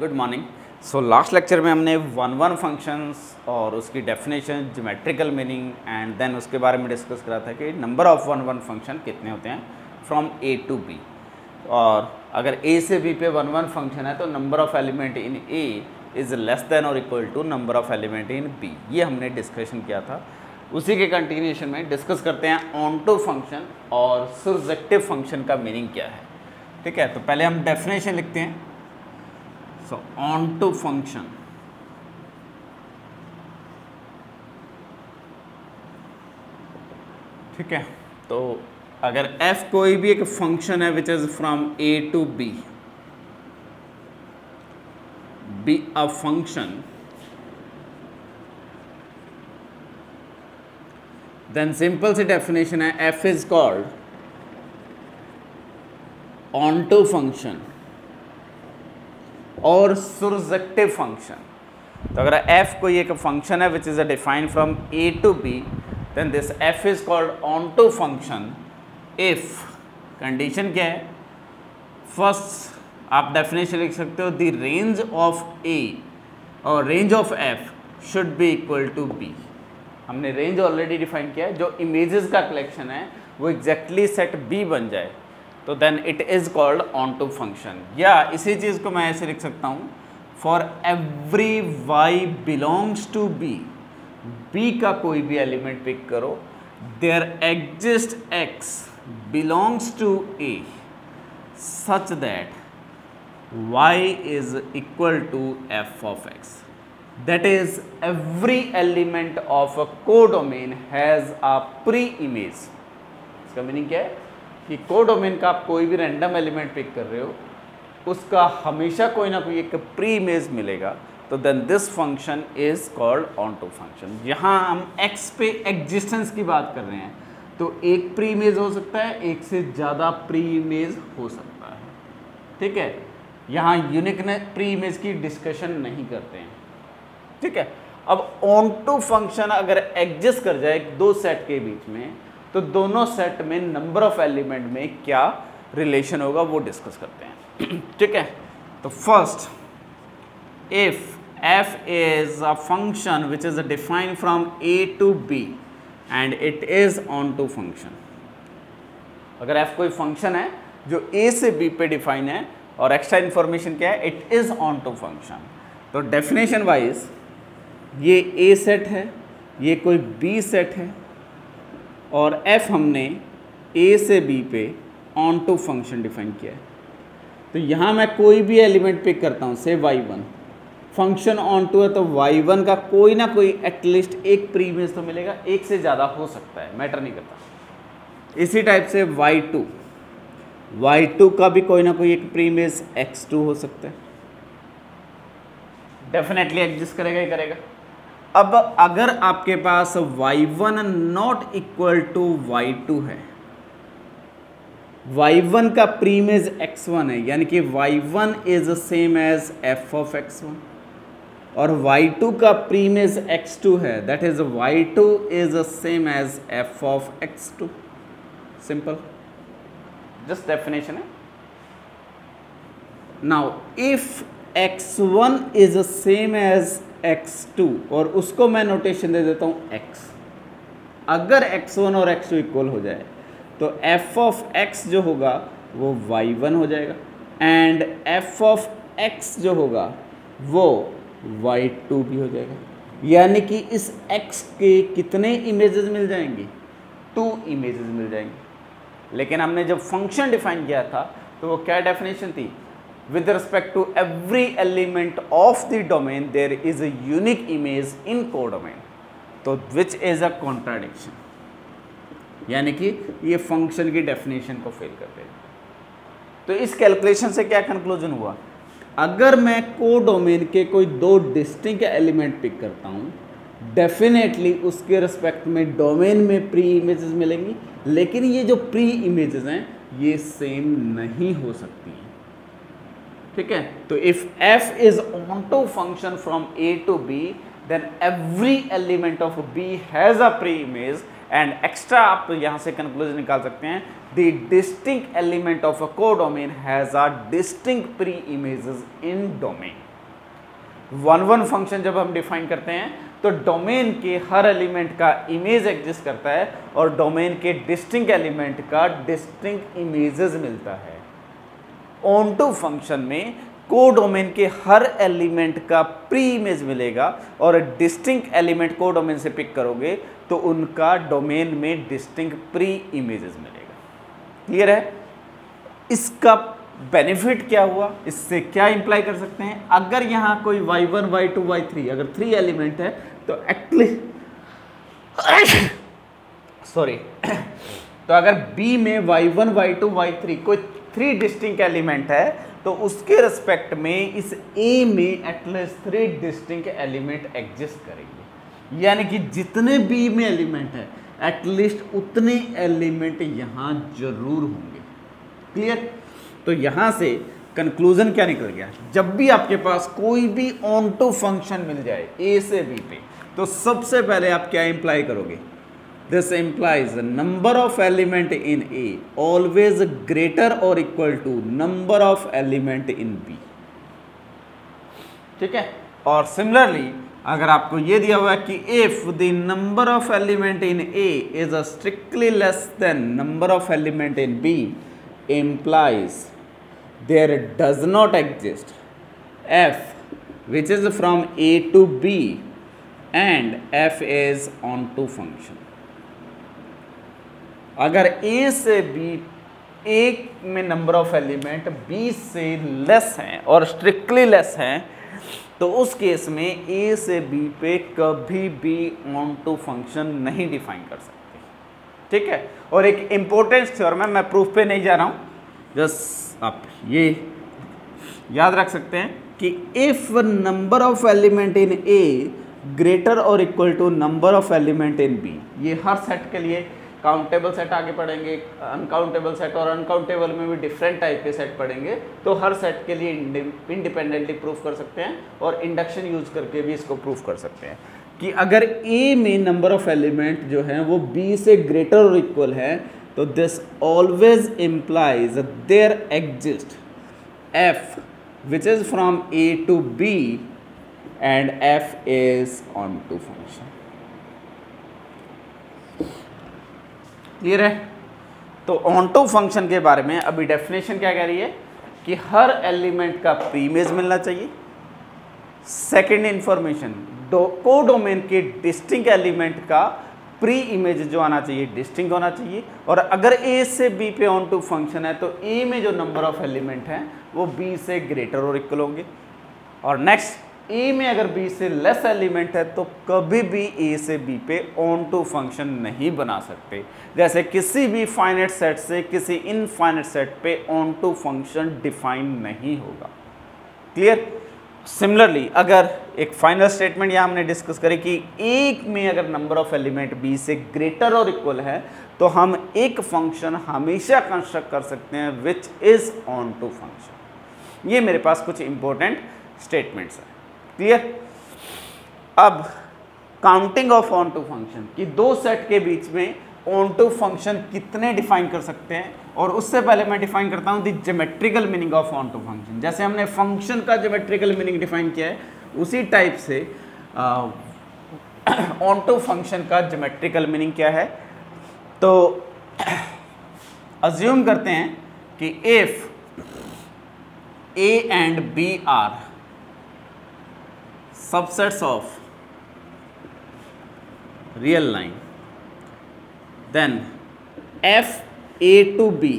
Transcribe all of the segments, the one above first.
Good morning. So last lecture में हमने one one functions और उसकी definition, geometrical meaning and then उसके बारे में डिस्कस करा था कि number of one one function कितने होते हैं फ्रॉम ए टू बी। और अगर ए से बी पे वन वन फंक्शन है तो number of element in A is less than और equal to number of element in B. ये हमने डिस्कशन किया था। उसी के कंटिन्यूएशन में डिस्कस करते हैं ऑनटू फंक्शन और सर्जेक्टिव फंक्शन का मीनिंग क्या है। ठीक है, तो पहले हम डेफिनेशन लिखते हैं। सो ऑनटू फंक्शन, ठीक है, तो अगर f कोई भी एक फंक्शन है which is from a to b, be a function, then simple सी डेफिनेशन है f is called onto function और surjective फंक्शन। तो अगर f कोई एक फंक्शन है which is defined from a to b, then this f is called onto function if condition क्या है। फर्स्ट आप डेफिनेशन लिख सकते हो, द रेंज ऑफ a और range of f should be equal to b। हमने range already define किया है, जो इमेजेस का कलेक्शन है वो एग्जैक्टली सेट b बन जाए तो then it is called onto function. या इसी चीज़ को मैं ऐसे लिख सकता हूँ, for every y belongs to b, b का कोई भी एलिमेंट पिक करो, there exist x belongs to a such that y is equal to f of x, that is every element of a codomain has a pre-image। इसका meaning क्या है कि codomain का आप कोई भी रैंडम एलिमेंट पिक कर रहे हो, उसका हमेशा कोई ना कोई एक प्री इमेज मिलेगा, तो then this function is called onto function. यहाँ हम x पे एग्जिस्टेंस की बात कर रहे हैं, तो एक प्री इमेज हो सकता है, एक से ज़्यादा प्री इमेज हो सकता है। ठीक है, यहाँ यूनिकनेस प्री इमेज की डिस्कशन नहीं करते हैं। ठीक है, अब ऑनटू फंक्शन अगर एग्जिस्ट कर जाए दो सेट के बीच में, तो दोनों सेट में नंबर ऑफ एलिमेंट में क्या रिलेशन होगा वो डिस्कस करते हैं। ठीक है, तो first, if f is a function which is defined from a to b and it is onto function। अगर f कोई फंक्शन है जो a से b पे डिफाइन है और एक्स्ट्रा इंफॉर्मेशन क्या है, इट इज ऑनटू फंक्शन। तो डेफिनेशन वाइज ये a सेट है, ये कोई b सेट है और f हमने a से b पे ऑनटू फंक्शन डिफाइन किया है। तो यहाँ मैं कोई भी एलिमेंट पिक करता हूँ, से y1, फंक्शन ऑन टू है तो y1 का कोई ना कोई एटलीस्ट एक प्री इमेज तो मिलेगा, एक से ज़्यादा हो सकता है, मैटर नहीं करता। इसी टाइप से y2 का भी कोई ना कोई एक प्री इमेज x2 हो सकता है, डेफिनेटली एग्जिस्ट करेगा ही करेगा। अब अगर आपके पास y1 not equal to y2 है, y1 का प्री इमेज x1 है, यानी कि y1 is same as f of x1, और y2 का प्री इमेज x2 है, that is y2 is same as f of x2। Simple, just definition है। Now if x1 is same as x2, और उसको मैं नोटेशन दे देता हूँ x, अगर x1 और x2 इक्वल हो जाए तो f ऑफ x जो होगा वो y1 हो जाएगा एंड f ऑफ x जो होगा वो y2 भी हो जाएगा। यानी कि इस x के कितने इमेजेस मिल जाएंगे, 2 इमेजेस मिल जाएंगे। लेकिन हमने जब फंक्शन डिफाइन किया था तो वो क्या डेफिनेशन थी, with respect to every element of the domain there is a unique image in codomain, तो विच इज अ कॉन्ट्राडिक्शन, यानी कि ये फंक्शन की डेफिनेशन को फेल करते हैं। तो इस कैलकुलेशन से क्या कंक्लूजन हुआ, अगर मैं कोडोमेन के कोई दो डिस्टिंक्ट एलिमेंट पिक करता हूँ, डेफिनेटली उसके रिस्पेक्ट में डोमेन में प्री इमेजेस मिलेंगी, लेकिन ये जो प्री इमेजेस हैं ये सेम नहीं हो सकती हैं। ठीक है, तो if f is onto function from a to b, then every element of b has a pre image and extra आप यहाँ से कंक्लूजन निकाल सकते हैं, the distinct element of a codomain has a distinct pre images in domain. 1 function जब हम define करते हैं तो डोमेन के हर एलिमेंट का इमेज एग्जिस्ट करता है और डोमेन के डिस्टिंक्ट एलिमेंट का डिस्टिंक्ट इमेजेस मिलता है। ऑन टू फंक्शन में को डोमेन के हर एलिमेंट का प्री इमेज मिलेगा और डिस्टिंक्ट एलिमेंट को डोमेन से पिक करोगे तो उनका डोमेन में डिस्टिंक्ट प्री इमेजेस मिलेगा। क्लियर है? इसका बेनिफिट क्या हुआ, इससे क्या इंप्लाई कर सकते हैं? अगर यहाँ कोई y1 y2 y3 अगर 3 एलिमेंट है तो एटलीस्ट सॉरी तो अगर B में y1 y2 y3 कोई 3 डिस्टिंक्ट एलिमेंट है तो उसके रिस्पेक्ट में इस A में एटलीस्ट 3 डिस्टिंक्ट एलिमेंट एग्जिस्ट करेंगे, यानी कि जितने B में एलिमेंट है एटलीस्ट उतने एलिमेंट यहाँ जरूर होंगे। क्लियर? तो यहाँ से कंक्लूजन क्या निकल गया, जब भी आपके पास कोई भी ऑन टू फंक्शन मिल जाए A से B पे तो सबसे पहले आप क्या इंप्लाई करोगे? This implies number of element in A always greater और equal to number of element in B। ठीक है? और सिमिलरली अगर आपको ये दिया हुआ है कि if the number of element in A is strictly less than number of element in B implies there does not exist f which is from A to B and f is onto function। अगर A से B एक में number of element B से less हैं और strictly less हैं तो उस केस में A से B पे कभी भी ऑन टू फंक्शन नहीं डिफाइन कर सकते। ठीक है? और एक इंपॉर्टेंट थ्योरम है, मैं प्रूफ पे नहीं जा रहा हूं, जस्ट आप ये याद रख सकते हैं कि if number of element in A greater और equal to number of element in B, ये हर सेट के लिए काउंटेबल सेट आगे पढ़ेंगे, अनकाउंटेबल सेट और अनकाउंटेबल में भी डिफरेंट टाइप के सेट पढ़ेंगे, तो हर सेट के लिए इंडिपेंडेंटली प्रूफ कर सकते हैं और इंडक्शन यूज करके भी इसको प्रूफ कर सकते हैं कि अगर A में नंबर ऑफ एलिमेंट जो हैं वो B से ग्रेटर और इक्वल है तो this always implies there exist F which is from A to B and F is onto function। Clear है? तो onto फंक्शन के बारे में अभी डेफिनेशन क्या कह रही है कि हर एलिमेंट का प्री इमेज मिलना चाहिए। सेकेंड इंफॉर्मेशन, को डोमेन के डिस्टिंक्ट एलिमेंट का प्री इमेज जो आना चाहिए डिस्टिंक्ट होना चाहिए, और अगर A से B पे ऑन टू फंक्शन है तो A में जो नंबर ऑफ एलिमेंट हैं वो B से ग्रेटर और इक्वल होंगे, और नेक्स्ट A में अगर B से लेस एलिमेंट है तो कभी भी A से B पे ऑन टू फंक्शन नहीं बना सकते। जैसे किसी भी फाइनाइट सेट से किसी इनफाइनाइट सेट पे ऑन टू फंक्शन डिफाइन नहीं होगा। क्लियर? सिमिलरली अगर एक फाइनल स्टेटमेंट यहाँ हमने डिस्कस करी कि एक में अगर नंबर ऑफ एलिमेंट B से ग्रेटर और इक्वल है तो हम एक फंक्शन हमेशा कंस्ट्रक्ट कर सकते हैं which is onto function. ये मेरे पास कुछ इंपॉर्टेंट स्टेटमेंट्स हैं। क्लियर? अब counting of onto function कि दो सेट के बीच में ऑन टू फंक्शन कितने डिफाइन कर सकते हैं, और उससे पहले मैं डिफाइन करता हूं the geometrical meaning of onto function. जैसे हमने फंक्शन का ज्योमेट्रिकल मीनिंग डिफाइन किया है उसी टाइप से ऑन टू फंक्शन का ज्योमेट्रिकल मीनिंग क्या है। तो अज्यूम करते हैं कि if A and B are subsets of real line, then f A to B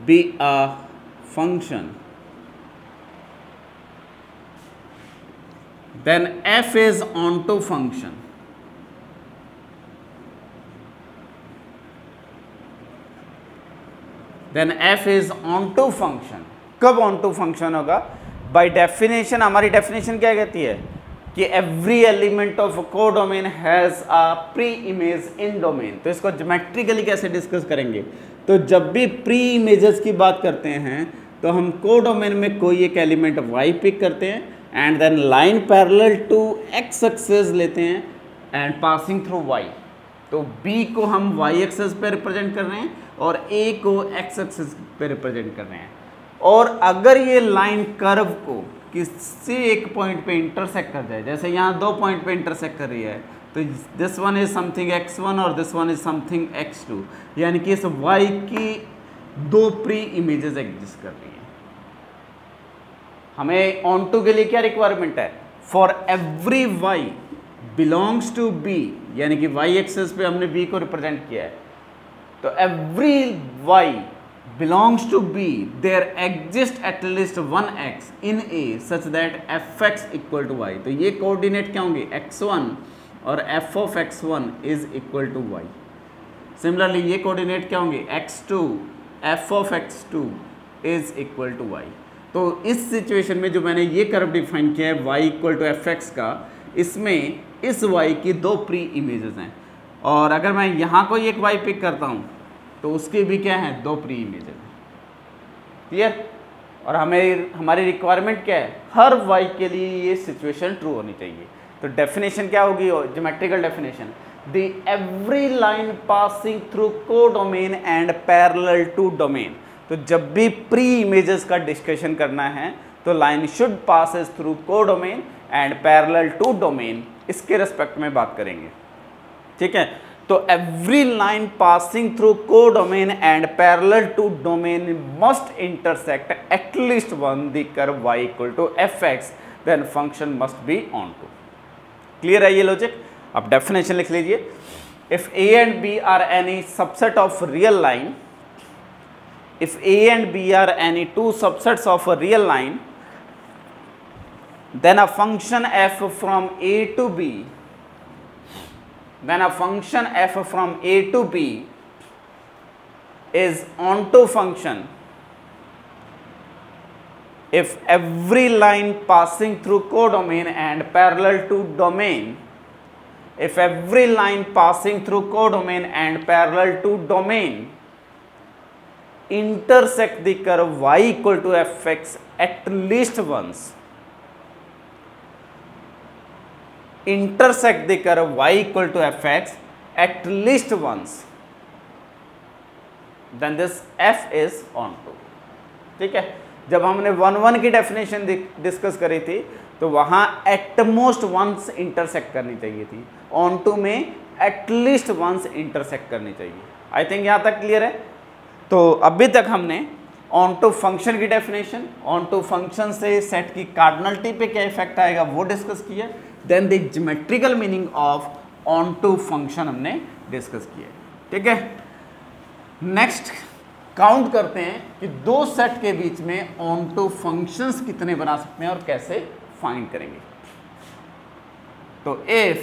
be a function, then f is onto function, then f is onto function। कब onto function होगा? By definition, हमारी definition क्या कहती है कि every element of को domain has a pre image in domain. तो इसको ज्योमेट्रिकली कैसे डिस्कस करेंगे? तो जब भी प्री इमेजेस की बात करते हैं तो हम को डोमेन में कोई एक एलिमेंट y पिक करते हैं and then line parallel to x axis लेते हैं एंड पासिंग थ्रू y। तो b को हम y एक्सिस पे रिप्रेजेंट कर रहे हैं और a को x एक्सिस पे रिप्रेजेंट कर रहे हैं, और अगर ये लाइन कर्व को किसी एक पॉइंट पे इंटरसेक्ट कर जाए, जैसे यहाँ 2 पॉइंट पे इंटरसेक्ट कर रही है, तो this one is something x1 और this one is something x2, यानी कि इस y की 2 प्री इमेजेस एग्जिस्ट कर रही हैं। हमें ऑन टू के लिए क्या रिक्वायरमेंट है? For every y belongs to b, यानी कि y एक्सेस पे हमने b को रिप्रेजेंट किया है, तो every y belongs to B, there exists at least one x in A such that fx equal to y। तो ये कोऑर्डिनेट क्या होंगे? x1 और f of x1 is equal to y। Similarly ये कोऑर्डिनेट क्या होंगे? x2 f of x2 is equal to y। तो इस सिचुएशन में जो मैंने ये कर्व डिफाइन किया है y इक्वल टू fx का, इसमें इस y की 2 प्री इमेजेस हैं, और अगर मैं यहाँ कोई एक y पिक करता हूँ तो उसकी भी क्या है? 2 प्री इमेजेस हैं। क्लियर? और हमारी रिक्वायरमेंट क्या है? हर y के लिए ये सिचुएशन ट्रू होनी चाहिए। तो डेफिनेशन क्या होगी? Geometrical definition, the every line passing through को domain and parallel to domain. तो जब भी प्री इमेजेस का डिस्कशन करना है तो लाइन शुड पासेस थ्रू को domain and parallel to domain, इसके रेस्पेक्ट में बात करेंगे। ठीक है, तो एवरी लाइन पासिंग थ्रू को domain and parallel to domain must intersect at least one the curve y equal to fx, then function must be onto. Clear है ये लॉजिक? अब डेफिनेशन लिख लीजिए। If a and b are any subset of real line, if a and b are any two subsets of a real line, then a function f from a to b, then a function f from a to b is onto function if every line passing through codomain and parallel to domain, if every line passing through codomain and parallel to domain intersect the curve y equal to fx at least once, intersect the curve y equal to fx at least once, then this f is onto। ठीक है, जब हमने 1 की definition discuss करी थी तो वहां at most once intersect करनी चाहिए थी, onto में एटलीस्ट वंस इंटरसेक्ट करनी चाहिए। आई थिंक यहां तक क्लियर है। तो अभी तक हमने ऑन टू फंक्शन की डेफिनेशन, ऑन टू फंक्शन से सेट की कार्डिनलिटी पे क्या इफेक्ट आएगा वो डिस्कस किया, then the geometrical meaning of onto function हमने डिस्कस किया। ठीक है, नेक्स्ट काउंट करते हैं कि 2 सेट के बीच में ऑन टू फंक्शंस कितने बना सकते हैं और कैसे फाइंड करेंगे। तो if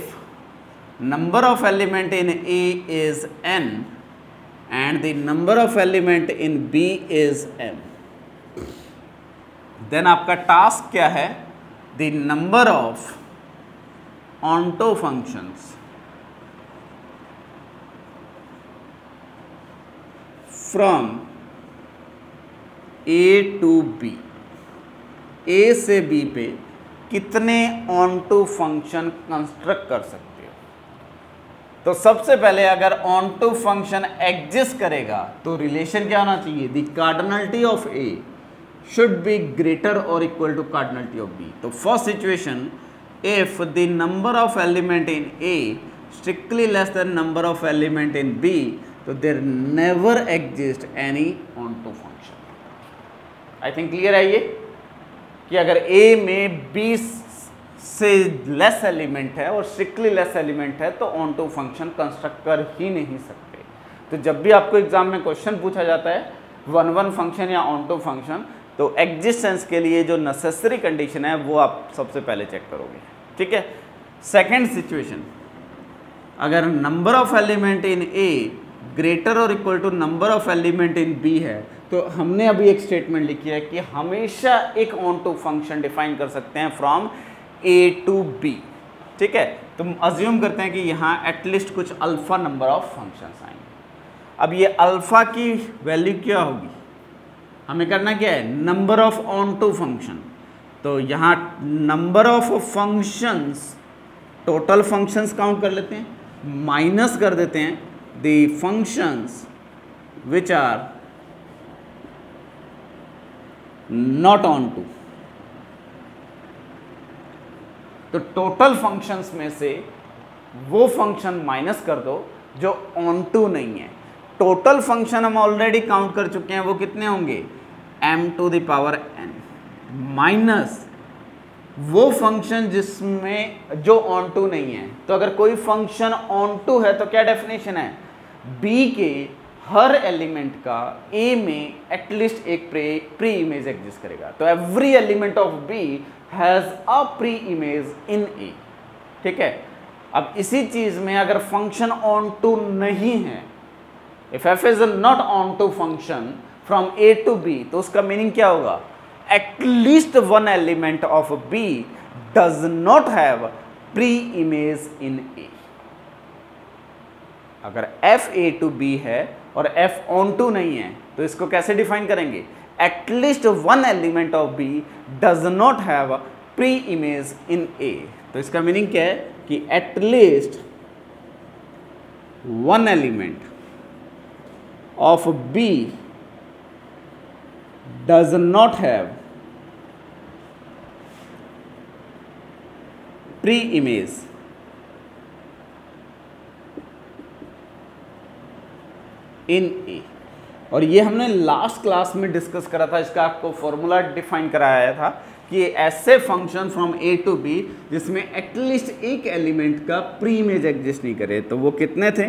number of element in A is n and the number of element in B is m, then आपका टास्क क्या है? the number of onto functions from A to B, A से B पे कितने onto function construct कर सकते हो। तो सबसे पहले अगर ऑन टू फंक्शन एग्जिस्ट करेगा तो रिलेशन क्या होना चाहिए? The cardinality of A should be greater और equal to cardinality of B. तो first situation, if the number of element in A strictly less than number of element in B, तो there never exist any onto function. I think clear है ये कि अगर ए में B से less element है और स्ट्रिक्टली लेस एलिमेंट है तो ऑन टू फंक्शन कंस्ट्रक्ट कर ही नहीं सकते। तो जब भी आपको एग्जाम में क्वेश्चन पूछा जाता है 1 फंक्शन या ऑन टू फंक्शन, तो एग्जिस्टेंस के लिए जो नेसेसरी कंडीशन है वो आप सबसे पहले चेक करोगे। ठीक है, सेकेंड सिचुएशन, अगर number of element in A greater और equal to number of element in B है, तो हमने अभी एक स्टेटमेंट लिखी है कि हमेशा एक ऑन टू फंक्शन डिफाइन कर सकते हैं फ्रॉम A to B। ठीक है, तो अज्यूम करते हैं कि यहाँ एटलीस्ट कुछ अल्फा नंबर ऑफ फंक्शंस आएंगे। अब ये अल्फा की वैल्यू क्या होगी? हमें करना क्या है? Number of onto function. तो यहाँ number of functions, total functions count कर लेते हैं, माइनस कर देते हैं the functions which are not onto. तो टोटल फंक्शंस में से वो फंक्शन माइनस कर दो जो ऑन टू नहीं है। टोटल फंक्शन हम ऑलरेडी काउंट कर चुके हैं, वो कितने होंगे m⁴n माइनस वो फंक्शन जिसमें जो ऑन टू नहीं है। तो अगर कोई फंक्शन ऑन टू है तो क्या डेफिनेशन है, b के हर एलिमेंट का a में एटलीस्ट एक प्री इमेज एग्जिस्ट करेगा। तो every element of b has a pre image in a। ठीक है, अब इसी चीज में अगर फंक्शन ऑन टू नहीं है, if f is not onto function from a to b, तो उसका मीनिंग क्या होगा, at least one element of b does not have pre image in a। अगर f a to b है और f on to नहीं है तो इसको कैसे डिफाइन करेंगे, at least one element of b does not have pre image in a। तो इसका मीनिंग क्या है कि at least one element of b does not have pre-image in A। और ये हमने लास्ट क्लास में डिस्कस करा था, इसका आपको फॉर्मूला डिफाइन कराया था कि ऐसे function from A to B जिसमें एटलीस्ट एक एलिमेंट का प्री इमेज एग्जिस्ट नहीं करे। तो वो कितने थे,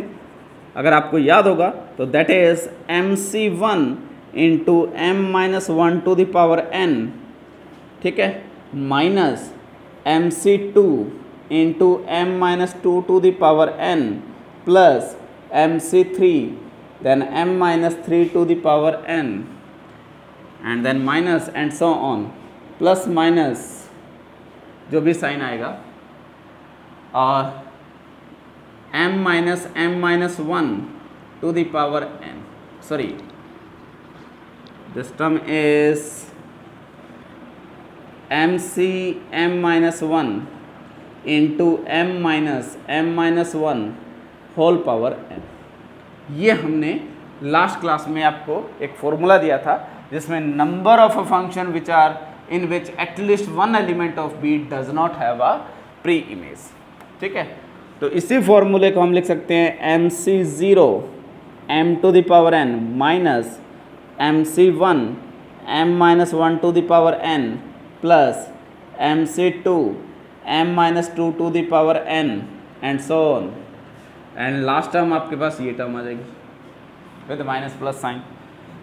अगर आपको याद होगा तो that is MC1 into m-1 to the power n, ठीक है, minus MC2 into m-2 to the power n plus MC3 then m-3 to the power n and then minus and so on, plus minus जो भी sign आएगा और m-1 to the power n, sorry this term is MC m-1 into m-1 whole power n। ये हमने last class में आपको एक formula दिया था जिसमें number of a function which are in which at least one element of b does not have a pre image. ठीक है, तो इसी फॉर्मूले को हम लिख सकते हैं MC0 m to the power n minus MC1 m-1 to the power n plus MC2 m-2 to the power n and so on. And last term आपके पास ये टर्म आ जाएगी विद माइनस प्लस साइन,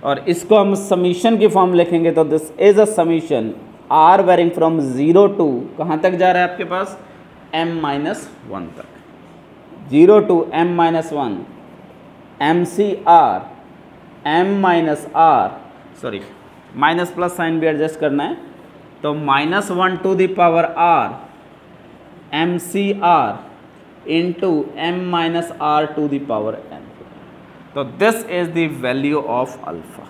और इसको हम summation की form लिखेंगे तो this is a summation r varying from 0 to कहाँ तक जा रहा है आपके पास m-1 तक, 0 to m-1 MCR m-r, sorry minus plus sign भी एडजस्ट करना है, तो -1 to the power r MCR into m-r to the power n। तो this is the value of alpha,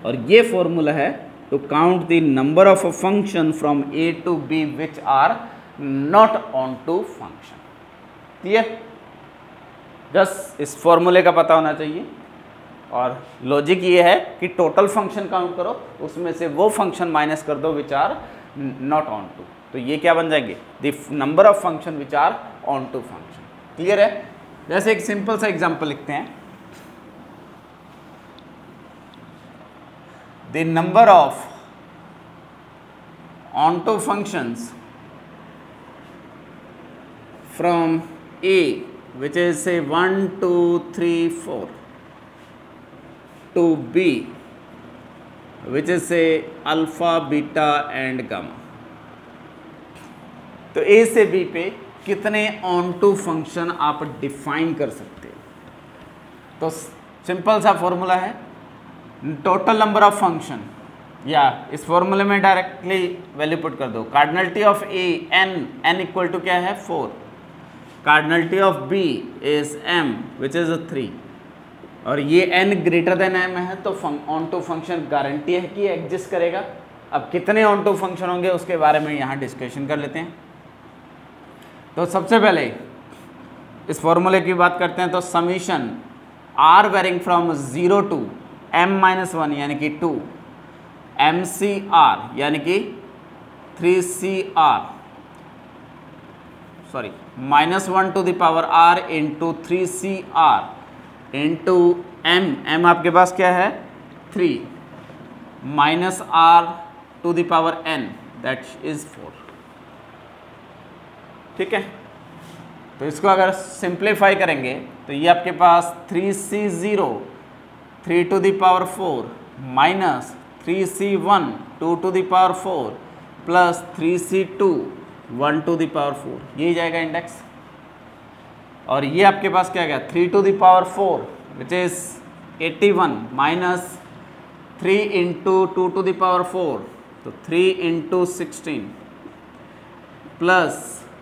और ये फॉर्मूला है to count the number of a function from A to B which are not onto function. Clear, बस इस फॉर्मूले का पता होना चाहिए। और लॉजिक ये है कि टोटल फंक्शन काउंट करो, उसमें से वो फंक्शन माइनस कर दो which are not onto, तो ये क्या बन जाएंगे, the number of function which are onto function. Clear है, जैसे एक सिंपल सा एग्जांपल लिखते हैं, the number of onto functions from A which is say 1 2 3 4 to B which is say alpha beta and gamma। तो A से B पे कितने ऑन टू फंक्शन आप डिफाइन कर सकते हैं। तो सिंपल सा फॉर्मूला है टोटल नंबर ऑफ फंक्शन, या इस फॉर्मूले में डायरेक्टली वैल्यू पुट कर दो, cardinality of A n equal to क्या है 4, cardinality of B is m which is 3, और ये n ग्रेटर देन m है तो ऑन टू फंक्शन गारंटी है कि एग्जिस्ट करेगा। अब कितने ऑन टू फंक्शन होंगे उसके बारे में यहाँ डिस्कशन कर लेते हैं। तो सबसे पहले इस फॉर्मूले की बात करते हैं, तो summation r varying from 0 to m-1 यानी कि 2 MCR यानी कि 3CR sorry -1 to the power r into 3cr into m आपके पास क्या है 3 minus r to the power n that is 4। ठीक है, तो इसको अगर सिंप्लीफाई करेंगे तो ये आपके पास 3c0 3 to the power 4 minus 3c1 2 to the power 4 plus 3c2 1 to the power 4, यही जाएगा इंडेक्स। और ये आपके पास क्या गया 3 to the power 4 which is 81 minus 3 into 2 to the power 4 तो 3 इंटू 16 प्लस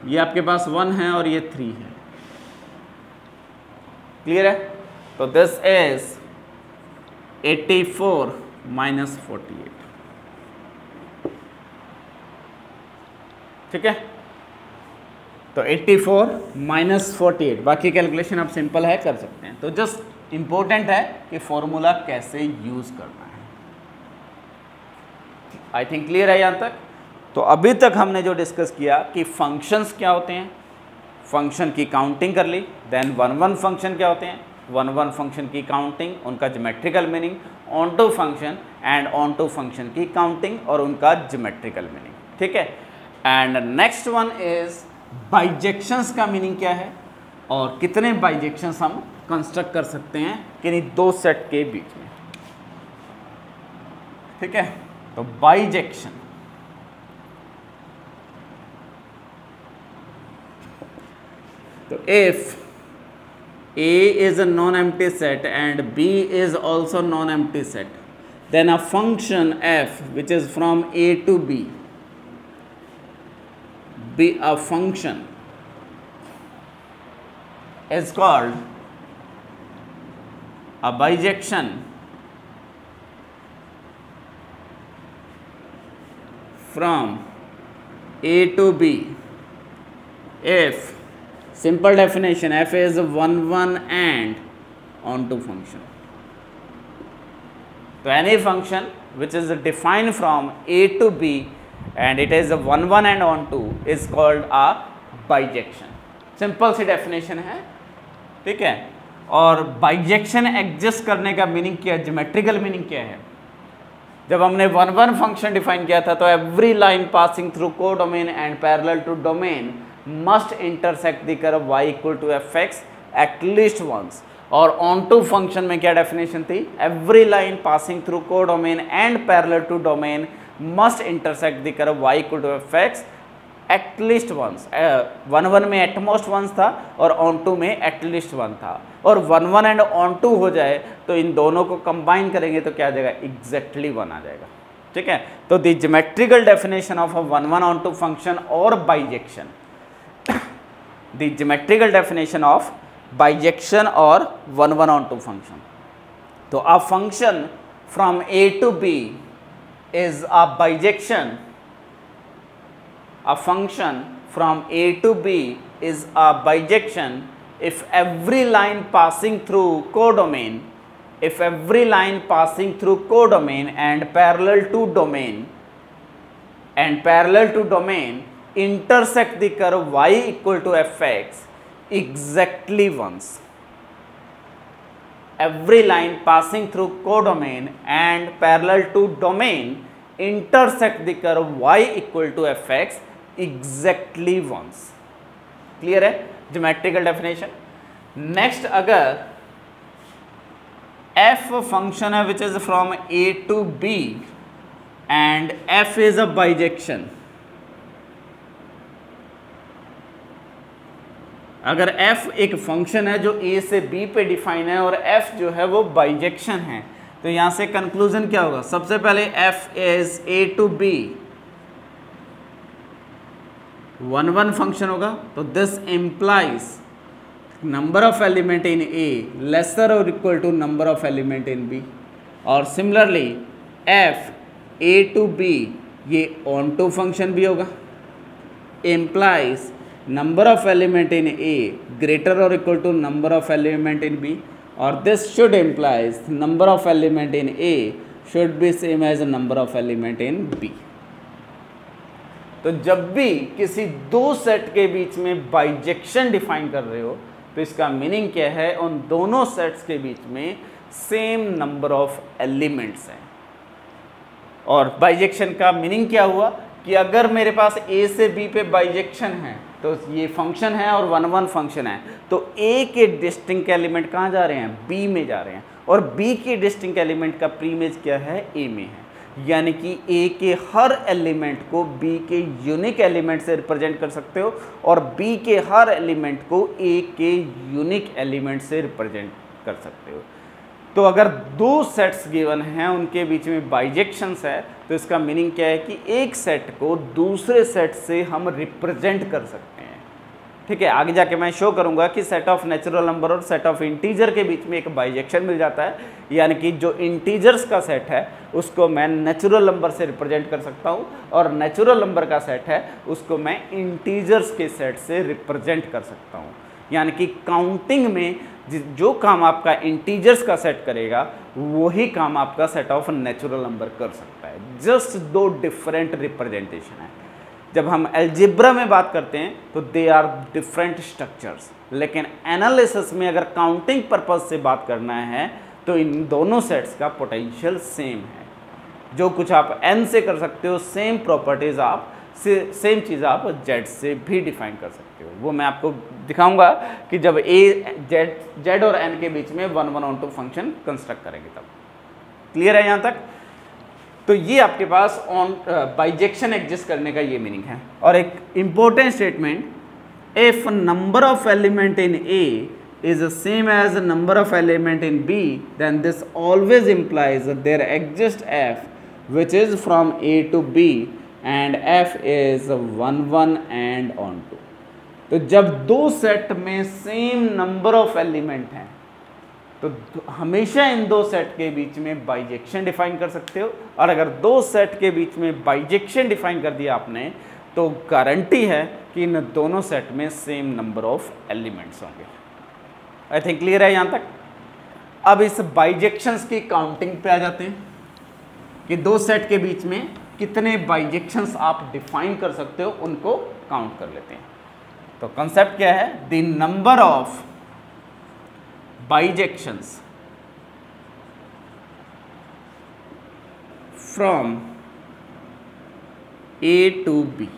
ये आपके पास 1 है और ये 3 है। क्लियर है? तो दिस इज 84 माइनस 48। ठीक है, तो 84 माइनस 48, बाकी कैलकुलेशन आप सिंपल है कर सकते हैं। तो जस्ट इंपॉर्टेंट है कि फॉर्मूला कैसे यूज करना है। आई थिंक क्लियर है यहाँ तक। तो अभी तक हमने जो डिस्कस किया कि फंक्शंस क्या होते हैं, फंक्शन की काउंटिंग कर ली, देन वन फंक्शन क्या होते हैं, वन फंक्शन की काउंटिंग, उनका geometrical meaning, onto function and onto function की काउंटिंग और उनका ज्योमेट्रिकल मीनिंग। ठीक है, and next one is bijections का मीनिंग क्या है और कितने बाइजेक्शंस हम कंस्ट्रक्ट कर सकते हैं किन्हीं दो सेट के बीच में। ठीक है, तो बाइजेक्शन तो if A is a non-empty set and B is also non-empty set, then a function f which is from A to B, a function is called a bijection from A to B if simple definition f is 1 and onto function. So any function which is defined from A to B and it is a 1 and onto is called a bijection. Simple सी definition है। ठीक है, और bijection exist करने का meaning क्या है, geometrical meaning क्या है। जब हमने वन फंक्शन डिफाइन किया था तो एवरी लाइन पासिंग थ्रू को domain and parallel to domain must intersect the curve y equal to fx at least once। और ऑन टू फंक्शन में क्या डेफिनेशन थी, every line passing through codomain and parallel to domain must intersect the curve y equal to fx at least once. One में at most once था और onto में at least one था, और one and on to हो जाए तो इन दोनों को कंबाइन करेंगे तो क्या आ जाएगा, एग्जैक्टली वन आ जाएगा। ठीक है, तो the geometrical definition of a one onto function और bijection, the geometrical definition of bijection or one onto function. तो a function from A to B is a bijection. A function from A to B is a bijection if every line passing through codomain, if every line passing through codomain and parallel to domain intersect the curve y equal to fx exactly once. Every line passing through codomain and parallel to domain intersect the curve y equal to fx exactly once. Clear है geometrical definition. Next, अगर f function है which is from A to B and f is a bijection, अगर f एक function है जो A से B पे define है और f जो है वो बाइजेक्शन है, तो यहाँ से कंक्लूजन क्या होगा, सबसे पहले f is A to B one function होगा, तो this implies number of element in A lesser और equal to number of element in B, और similarly f A to B ये ऑन टू फंक्शन भी होगा, implies number of element in A greater or equal to number of element in B, or this should implies number of element in A should be same as the number of element in B. तो जब भी किसी दो set के बीच में bijection define कर रहे हो तो इसका मीनिंग क्या है, उन दोनों सेट्स के बीच में सेम नंबर ऑफ एलिमेंट्स हैं। और बाइजेक्शन का मीनिंग क्या हुआ कि अगर मेरे पास ए से बी पे बाइजेक्शन है तो ये फंक्शन है और 1 1 फंक्शन है, तो ए के डिस्टिंक्ट एलिमेंट कहाँ जा रहे हैं, बी में जा रहे हैं, और बी के डिस्टिंक्ट एलिमेंट का प्रीमेज क्या है, ए में है। यानी कि ए के हर एलिमेंट को बी के यूनिक एलिमेंट से रिप्रेजेंट कर सकते हो और बी के हर एलिमेंट को ए के यूनिक एलिमेंट से रिप्रेजेंट कर सकते हो। तो अगर दो सेट्स गिवन हैं उनके बीच में बाइजेक्शंस है तो इसका मीनिंग क्या है कि एक सेट को दूसरे सेट से हम रिप्रेजेंट कर सकते हैं। ठीक है, आगे जाके मैं शो करूंगा कि सेट ऑफ नेचुरल नंबर और सेट ऑफ इंटीजर के बीच में एक बाइजेक्शन मिल जाता है, यानी कि जो इंटीजर्स का सेट है उसको मैं नेचुरल नंबर से रिप्रेजेंट कर सकता हूं और नेचुरल नंबर का सेट है उसको मैं इंटीजर्स के सेट से रिप्रेजेंट कर सकता हूं। यानी कि काउंटिंग में जो काम आपका इंटीजर्स का सेट करेगा वही काम आपका सेट ऑफ नेचुरल नंबर कर सकता है। जस्ट दो डिफरेंट रिप्रेजेंटेशन है। जब हम अलजेब्रा में बात करते हैं तो दे आर डिफरेंट स्ट्रक्चर्स, लेकिन एनालिसिस में अगर काउंटिंग पर्पज से बात करना है तो इन दोनों सेट्स का पोटेंशियल सेम है। जो कुछ आप n से कर सकते हो सेम प्रॉपर्टीज आप सेम चीज़ आप z से भी डिफाइन कर सकते हो। वो मैं आपको दिखाऊंगा कि जब z और n के बीच में 1 1 on 2 फंक्शन कंस्ट्रक्ट करेंगे तब। क्लियर है यहाँ तक? तो ये आपके पास ऑन बाइजेक्शन एग्जिस्ट करने का ये मीनिंग है। और एक important statement, if number of element in A is the same as the number of element in B, then this always implies that there exists f which is from A to B and f is 1 1 and on 2। तो जब दो set में same number of element हैं तो हमेशा इन दो set के बीच में बाइजेक्शन डिफाइन कर सकते हो, और अगर दो सेट के बीच में बाइजेक्शन डिफाइन कर दिया आपने तो गारंटी है कि इन दोनों सेट में सेम नंबर ऑफ एलिमेंट्स होंगे। आई थिंक क्लियर है यहाँ तक? अब इस बाइजेक्शंस की काउंटिंग पे आ जाते हैं कि दो सेट के बीच में कितने बाइजेक्शंस आप डिफाइन कर सकते हो, उनको काउंट कर लेते हैं। तो कंसेप्ट क्या है, the number of bijections from A to B.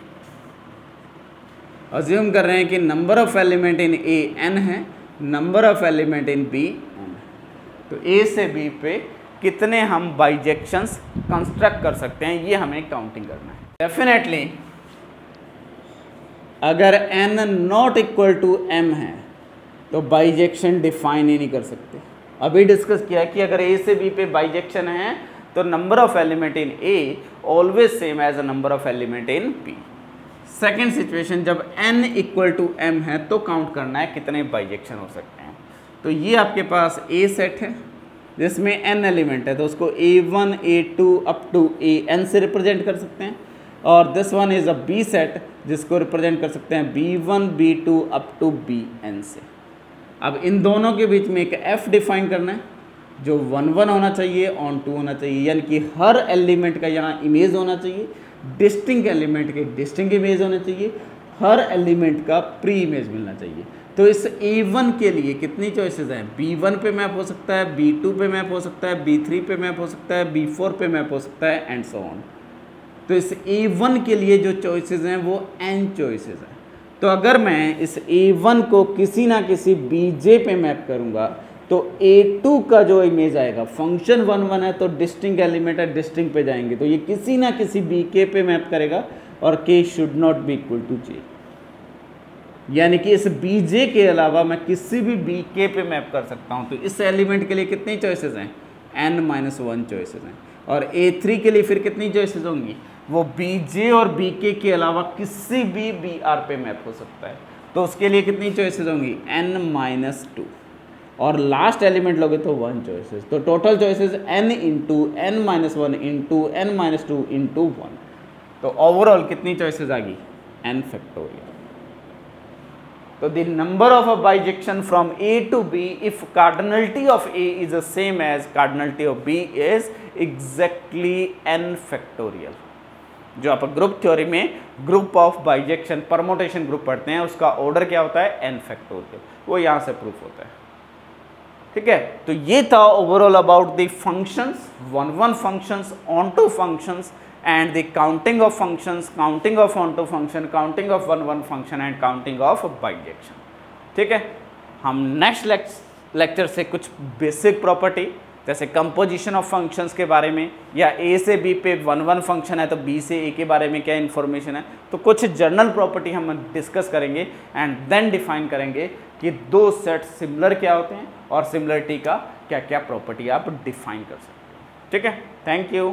Assume कर रहे हैं कि number of element in A n है, number of element in B n। तो ए से बी पे कितने हम बाइजेक्शंस कंस्ट्रक्ट कर सकते हैं, ये हमें काउंटिंग करना है। डेफिनेटली अगर n not equal to m है तो बाइजेक्शन डिफाइन ही नहीं कर सकते। अभी डिस्कस किया कि अगर a से b पे बाइजेक्शन है तो number of element in a always same as a number of element in b। Second situation, जब n इक्वल टू m है तो काउंट करना है कितने बाइजेक्शन हो सकते हैं। तो ये आपके पास a सेट है जिसमें n एलिमेंट है, तो उसको a1 a2 up to an से रिप्रेजेंट कर सकते हैं, और this one is a b set जिसको रिप्रेजेंट कर सकते हैं b1 b2 up to bn से। अब इन दोनों के बीच में एक f डिफाइन करना है जो 1 1 होना चाहिए, ऑन 2 होना चाहिए, यानी कि हर एलिमेंट का यहाँ इमेज होना चाहिए, डिस्टिंक्ट एलिमेंट के डिस्टिंक्ट इमेज होने चाहिए, हर एलिमेंट का प्री इमेज मिलना चाहिए। तो इस A1 के लिए कितनी चॉइसेस हैं, B1 पे मैप हो सकता है, B2 पे मैप हो सकता है, B3 पे मैप हो सकता है, B4 पे मैप हो सकता है एंड सो ऑन। तो इस A1 के लिए जो चॉइसेस हैं वो n चॉइसेस हैं। तो अगर मैं इस A1 को किसी ना किसी Bj पे मैप करूँगा तो A2 का जो इमेज आएगा, फंक्शन 1 1 है तो डिस्टिंक्ट एलिमेंट है, डिस्टिंक्ट पे जाएंगे, तो ये किसी ना किसी Bk पे मैप करेगा और k should not be equal to j। यानी कि इस Bj के अलावा मैं किसी भी Bk पे मैप कर सकता हूँ। तो इस एलिमेंट के लिए कितनी चॉइसेस हैं, n-1 चॉइसेस हैं। और A3 के लिए फिर कितनी चॉइसेस होंगी, वो Bj और Bk के अलावा किसी भी Br पे मैप हो सकता है, तो उसके लिए कितनी चॉइसेस होंगी, n-2। और लास्ट एलिमेंट लोगे तो 1 चॉइसेस। तो total choices n into n-1 into n-2 into 1। तो ओवरऑल कितनी चॉइसेस आ गई, n फैक्टोरियल। तो the number of a bijection from A to B if cardinality of A is the same as cardinality of B is exactly n factorial. जो आप group theory में group of bijection permutation group पढ़ते हैं उसका order क्या होता है, n factorial, वो यहाँ से प्रूफ होता है। ठीक है, तो ये था overall about the functions, one functions, onto functions and the counting of functions, counting of onto function, counting of one function and counting of bijection। ठीक है, हम नेक्स्ट लेक्चर से कुछ बेसिक प्रॉपर्टी जैसे कंपोजिशन ऑफ फंक्शंस के बारे में, या ए से बी पे वन फंक्शन है तो बी से ए के बारे में क्या इन्फॉर्मेशन है, तो कुछ जनरल प्रॉपर्टी हम डिस्कस करेंगे एंड देन डिफाइन करेंगे कि दो सेट सिमिलर क्या होते हैं और सिमिलरिटी का क्या क्या प्रॉपर्टी आप डिफाइन कर सकते हो। ठीक है, थैंक यू।